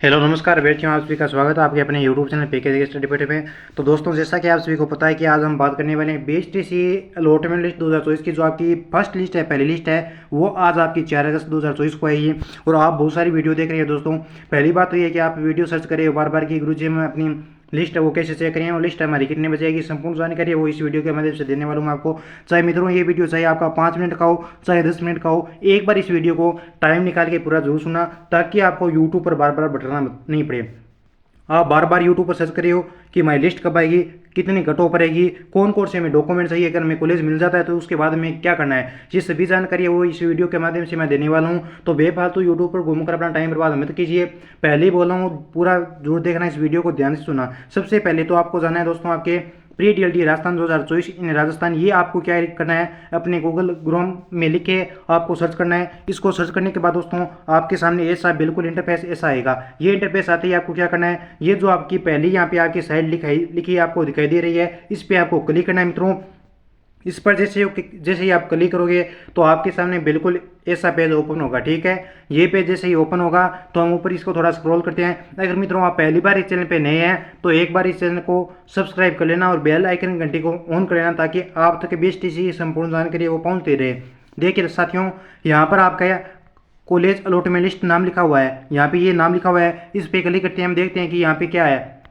Hello नमस्कार अभ्यर्थियों, आप सभी का स्वागत है आपके अपने यूट्यूब चैनल पीके स्टडी पेट में। तो दोस्तों, जैसा कि आप सभी को पता है कि आज हम बात करने वाले हैं बीएचटीसी अलॉटमेंट लिस्ट 2024 की। जो आपकी फर्स्ट लिस्ट है, पहली लिस्ट है, वो आज आपकी 4 अगस्त 2024 को आई है। और आप बहुत सारी वीडियो देख रहे हैं दोस्तों। पहली बात तो ये कि आप वीडियो सर्च करें बार बार कि गुरुजी हम अपनी लिस्ट है वो कैसे चेक करें और लिस्ट हमारी कितने बजे आएगी, संपूर्ण जानकारी है वो इस वीडियो के माध्यम से देने वाला हूँ आपको। चाहे मित्रों ये वीडियो चाहे आपका 5 मिनट का हो चाहे 10 मिनट का हो, एक बार इस वीडियो को टाइम निकाल के पूरा जरूर सुना, ताकि आपको यूट्यूब पर बार बार भटकना नहीं पड़े। आप बार बार यूट्यूब पर सर्च करिए हो कि माई लिस्ट कब आएगी, कितनी कट ऑफ रहेगी, कौन कौन से हमें डॉक्यूमेंट चाहिए, अगर हमें कॉलेज मिल जाता है तो उसके बाद में क्या करना है, ये सभी जानकारी है वो इस वीडियो के माध्यम से मैं देने वाला हूं। तो बेफालतू यूट्यूब पर घूमकर अपना टाइम बर्बाद मत कीजिए। पहले ही बोल रहा हूँ, पूरा जरूर देखना, इस वीडियो को ध्यान से सुना। सबसे पहले तो आपको जाना है दोस्तों आपके प्री डीएलटी राजस्थान 2024 इन राजस्थान। ये आपको क्या करना है, अपने गूगल क्रोम में लिखे आपको सर्च करना है। इसको सर्च करने के बाद दोस्तों आपके सामने ऐसा बिल्कुल इंटरफेस ऐसा आएगा। ये इंटरफेस आते ही आपको क्या करना है, ये जो आपकी पहली यहाँ पे आपकी साइड लिखी आपको दिखाई दे रही है, इस पर आपको क्लिक करना है मित्रों। इस पर जैसे ही आप क्लिक करोगे तो आपके सामने बिल्कुल ऐसा पेज ओपन होगा। ठीक है, ये पेज जैसे ही ओपन होगा तो हम ऊपर इसको थोड़ा स्क्रॉल करते हैं। अगर मित्रों आप पहली बार इस चैनल पे नए हैं तो एक बार इस चैनल को सब्सक्राइब कर लेना और बेल आइकन घंटी को ऑन कर लेना, ताकि आप तक बीएचटीसी संपूर्ण जानकारी वो पहुंचती रहे। देखिए साथियों, यहाँ पर आपका कॉलेज अलॉटमेंट लिस्ट नाम लिखा हुआ है, यहाँ पे ये नाम लिखा हुआ है। इस पे क्लिक करते हैं, हम देखते हैं कि यहाँ पे क्या है।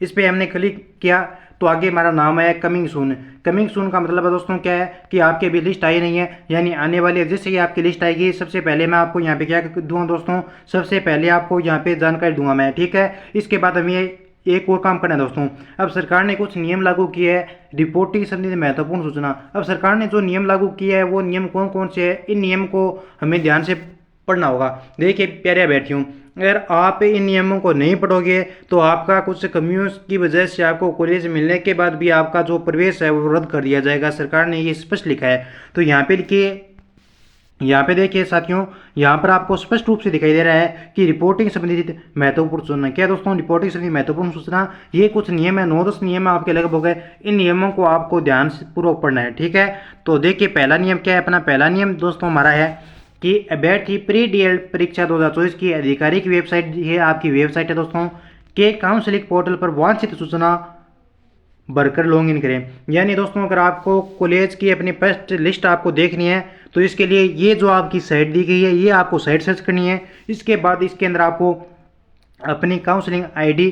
इस पे हमने क्लिक किया तो आगे हमारा नाम है कमिंग सून। कमिंग सून का मतलब है दोस्तों क्या है कि आपकी अभी लिस्ट आई नहीं है, यानी आने वाली है। जैसे ही आपकी लिस्ट आएगी सबसे पहले मैं आपको यहाँ पे क्या दूंगा दोस्तों, सबसे पहले आपको यहाँ पे जानकारी दूंगा मैं। ठीक है, इसके बाद हमें एक और काम करना है दोस्तों। अब सरकार ने कुछ नियम लागू किए हैं रिपोर्टिंग संबंधी महत्वपूर्ण सूचना। अब सरकार ने जो नियम लागू किया है वो नियम कौन कौन से है, इन नियम को हमें ध्यान से पढ़ना होगा। देखिए प्यारे अभ्यर्थियों, अगर आप इन नियमों को नहीं पढ़ोगे तो आपका कुछ कमियों की वजह से आपको कॉलेज मिलने के बाद भी आपका जो प्रवेश है वो रद्द कर दिया जाएगा। सरकार ने ये स्पष्ट लिखा है। तो यहाँ पे लिखिए, यहाँ पे देखिए साथियों, यहाँ पर आपको स्पष्ट रूप से दिखाई दे रहा है कि रिपोर्टिंग संबंधित महत्वपूर्ण सूचना। क्या दोस्तों, रिपोर्टिंग संबंधित महत्वपूर्ण सूचना, ये कुछ नियम है, 9-10 नियम है आपके लगभग है। इन नियमों को आपको ध्यान से पूर्वक पढ़ना है। ठीक है, तो देखिए पहला नियम क्या है। अपना पहला नियम दोस्तों हमारा है कि अभ्यर्थी प्री डीएल परीक्षा 2024 की आधिकारिक वेबसाइट, ये आपकी वेबसाइट है दोस्तों, के काउंसलिंग पोर्टल पर वांछित सूचना भरकर लॉग इन करें। यानी दोस्तों अगर आपको कॉलेज की अपनी फर्स्ट लिस्ट आपको देखनी है तो इसके लिए ये जो आपकी साइट दी गई है ये आपको साइट सर्च करनी है। इसके बाद इसके अंदर आपको अपनी काउंसलिंग आईडी,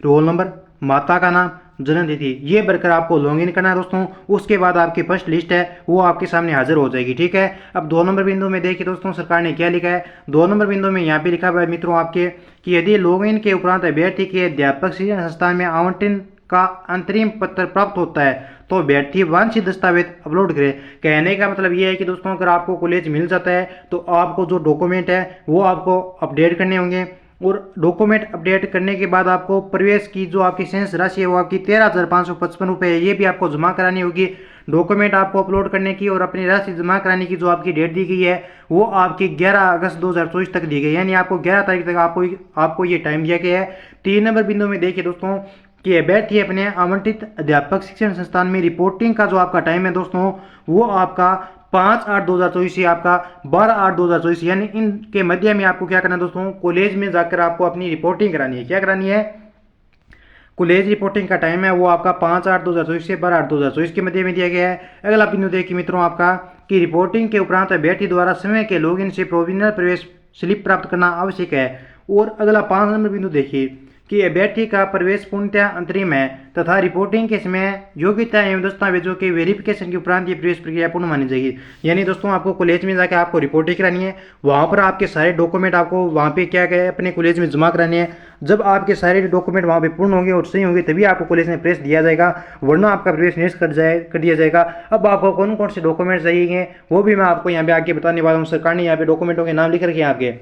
रोल नंबर, माता का नाम, जन्म तिथि ये भरकर आपको लॉग इन करना है दोस्तों। उसके बाद आपकी फर्स्ट लिस्ट है वो आपके सामने हाजिर हो जाएगी। ठीक है, अब 2 नंबर बिंदु में देखिए दोस्तों सरकार ने क्या लिखा है। 2 नंबर बिंदु में यहाँ पे लिखा हुआ है मित्रों आपके कि यदि लॉग इन के उपरांत अभ्यर्थी के अध्यापक शिक्षण संस्थान में आवंटन का अंतरिम पत्र प्राप्त होता है तो अभ्यर्थी वांछित दस्तावेज अपलोड करे। कहने का मतलब ये है कि दोस्तों अगर आपको कॉलेज मिल जाता है तो आपको जो डॉक्यूमेंट है वो आपको अपडेट करने होंगे, और डॉक्यूमेंट अपडेट करने के बाद आपको प्रवेश की जो आपकी शेष राशि है वो आपकी 13,555 रुपये है, ये भी आपको जमा करानी होगी। डॉक्यूमेंट आपको अपलोड करने की और अपनी राशि जमा कराने की जो आपकी डेट दी गई है वो आपकी 11 अगस्त 2024 तक दी गई है, यानी आपको 11 तारीख तक आपको ये टाइम दिया गया है। 3 नंबर बिंदु में देखिए दोस्तों कि अभ्यर्थी अपने आवंटित अध्यापक शिक्षण संस्थान में रिपोर्टिंग का जो आपका टाइम है दोस्तों वो आपका 5/8/2024 से आपका 12/8/2024, यानी इनके मध्य में आपको क्या करना है दोस्तों, कॉलेज में जाकर आपको अपनी रिपोर्टिंग करानी है। क्या करानी है, कॉलेज रिपोर्टिंग का टाइम है वो आपका 5/8/2024 से 12/8/2024 के मध्य में दिया गया है। अगला बिंदु देखिए मित्रों आपका कि रिपोर्टिंग के उपरांत अभ्यर्थी द्वारा समय के लॉगिन से प्रोविजनल प्रवेश स्लिप प्राप्त करना आवश्यक है। और अगला 5 नंबर बिंदु देखिए कि अभ्यर्थी का प्रवेश पूर्णतः अंतरिम है तथा रिपोर्टिंग के समय योग्यता एवं दस्तावेजों के वेरिफिकेशन के उपरांत ये प्रवेश प्रक्रिया पूर्ण मानी जाएगी। यानी दोस्तों आपको कॉलेज में जाकर आपको रिपोर्टिंग करानी है, वहाँ पर आपके सारे डॉक्यूमेंट आपको वहाँ पे क्या है अपने कॉलेज में जमा कराने हैं। जब आपके सारे डॉक्यूमेंट वहाँ पे पूर्ण होंगे और सही होंगे तभी आपको कॉलेज में प्रवेश दिया जाएगा, वरना आपका प्रवेश निरस्त कर दिया जाएगा। अब आपको कौन कौन से डॉक्यूमेंट चाहिए वो भी मैं आपको यहाँ पे आगे बताने वाला हूँ। सरकार ने यहाँ पे डॉक्यूमेंटों के नाम लिख रखे हैं आपके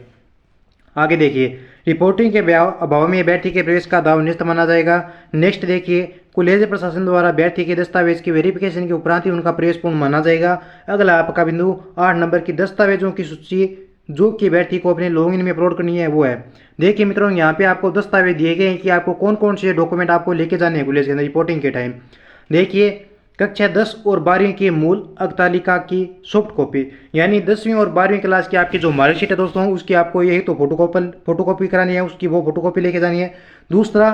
आगे। देखिए रिपोर्टिंग के अभाव में अभ्यर्थी के प्रवेश का दाव निरस्त माना जाएगा। नेक्स्ट देखिए, कॉलेज प्रशासन द्वारा अभ्यर्थी के दस्तावेज की वेरिफिकेशन के उपरांत ही उनका प्रवेश पूर्ण माना जाएगा। अगला आपका बिंदु 8 नंबर की दस्तावेजों की सूची जो कि अभ्यर्थी को अपने लॉगिन में अपलोड करनी है वो है। देखिए मित्रों यहाँ पे आपको दस्तावेज दिए गए हैं कि आपको कौन कौन से डॉक्यूमेंट आपको लेके जाने हैं कॉलेज के अंदर रिपोर्टिंग के टाइम। देखिए कक्षा 10 और 12वीं की मूल अगतालिका की सॉफ्ट कॉपी, यानी 10वीं और 12वीं क्लास की आपकी जो मार्कशीट है दोस्तों उसकी आपको यही तो फोटोकॉपी करानी है, उसकी वो फोटोकॉपी लेके जानी है। दूसरा,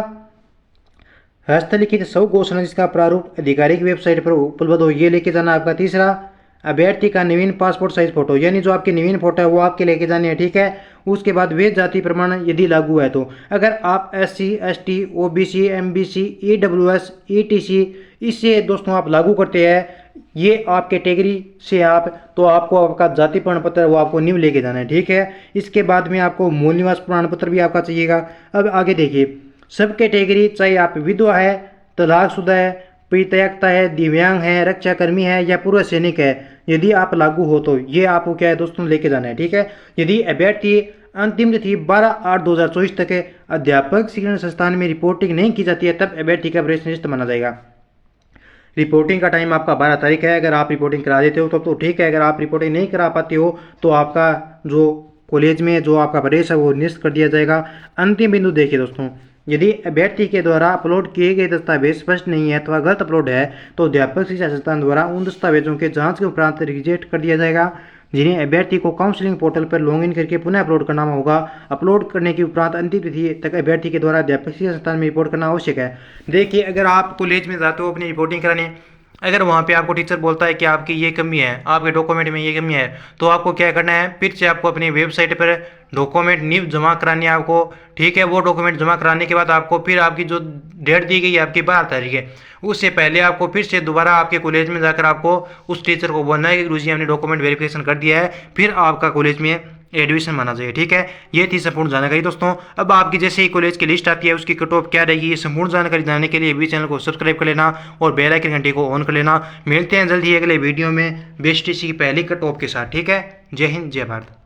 हस्तलिखित स्व घोषणा जिसका प्रारूप अधिकारी की वेबसाइट पर उपलब्ध हो, ये लेके जाना आपका। तीसरा, अभ्यर्थी का नवीन पासपोर्ट साइज फोटो, यानी जो आपकी नवीन फोटो है वो आपके लेके जानी है, ठीक है। उसके बाद वे जाति प्रमाण यदि लागू है तो, अगर आप SC ST OBC MBC EWS ETC इससे दोस्तों आप लागू करते हैं ये आप कैटेगरी से आप, तो आपको आपका जाति प्रमाण पत्र वो आपको न्यू लेके जाना है, ठीक है। इसके बाद में आपको मूल निवास प्रमाण पत्र भी आपका चाहिएगा। अब आगे देखिए, सब कैटेगरी चाहे आप विधवा है, तलाकशुदा है, परित्यक्ता है, दिव्यांग है, रक्षाकर्मी है या पूर्व सैनिक है, यदि आप लागू हो तो ये आपको क्या है दोस्तों लेके जाना है, ठीक है। यदि अभ्यर्थी अंतिम तिथि 12/8/2024 तक अध्यापक शिक्षण संस्थान में रिपोर्टिंग नहीं की जाती है तब अभ्यर्थी का प्रश्नलिस्ट माना जाएगा। रिपोर्टिंग का टाइम आपका 12 तारीख है। अगर आप रिपोर्टिंग करा देते हो तब तो ठीक है, अगर आप रिपोर्टिंग नहीं करा पाते हो तो आपका जो कॉलेज में जो आपका प्रवेश है वो निरस्त कर दिया जाएगा। अंतिम बिंदु देखिए दोस्तों, यदि अभ्यर्थी के द्वारा अपलोड किए गए दस्तावेज स्पष्ट नहीं है अथवा गलत अपलोड है तो अध्यापक शिक्षा संस्थान द्वारा उन दस्तावेजों के जांच के उपरांत रिजेक्ट कर दिया जाएगा, जिन्हें अभ्यर्थी को काउंसलिंग पोर्टल पर लॉगिन करके पुनः अपलोड करना होगा। अपलोड करने के उपरांत अंतिम तिथि तक अभ्यर्थी के द्वारा अध्यापक शिक्षा संस्थान में रिपोर्ट करना आवश्यक है। देखिए, अगर आप कॉलेज में जाते हो अपनी रिपोर्टिंग कराने, अगर वहाँ पे आपको टीचर बोलता है कि आपकी ये कमी है, आपके डॉक्यूमेंट में ये कमी है, तो आपको क्या करना है, फिर से आपको अपनी वेबसाइट पर डॉक्यूमेंट न्यू जमा करानी है आपको, ठीक है। वो डॉक्यूमेंट जमा कराने के बाद आपको फिर आपकी जो डेट दी गई है आपकी 12 तारीख है, उससे पहले आपको फिर से दोबारा आपके कॉलेज में जाकर आपको उस टीचर को बोलना है कि गुरुजी हमने डॉक्यूमेंट वेरिफिकेशन कर दिया है, फिर आपका कॉलेज में एडमिशन माना जाए, ठीक है। ये थी संपूर्ण जानकारी दोस्तों। अब आपकी जैसे ही कॉलेज की लिस्ट आती है उसकी कट ऑफ क्या रहेगी, ये संपूर्ण जानकारी जानने के लिए भी चैनल को सब्सक्राइब कर लेना और बेल आइकन घंटे को ऑन कर लेना। मिलते हैं जल्दी अगले वीडियो में बेस्ट की पहली कट ऑफ के साथ, ठीक है। जय हिंद, जय भारत।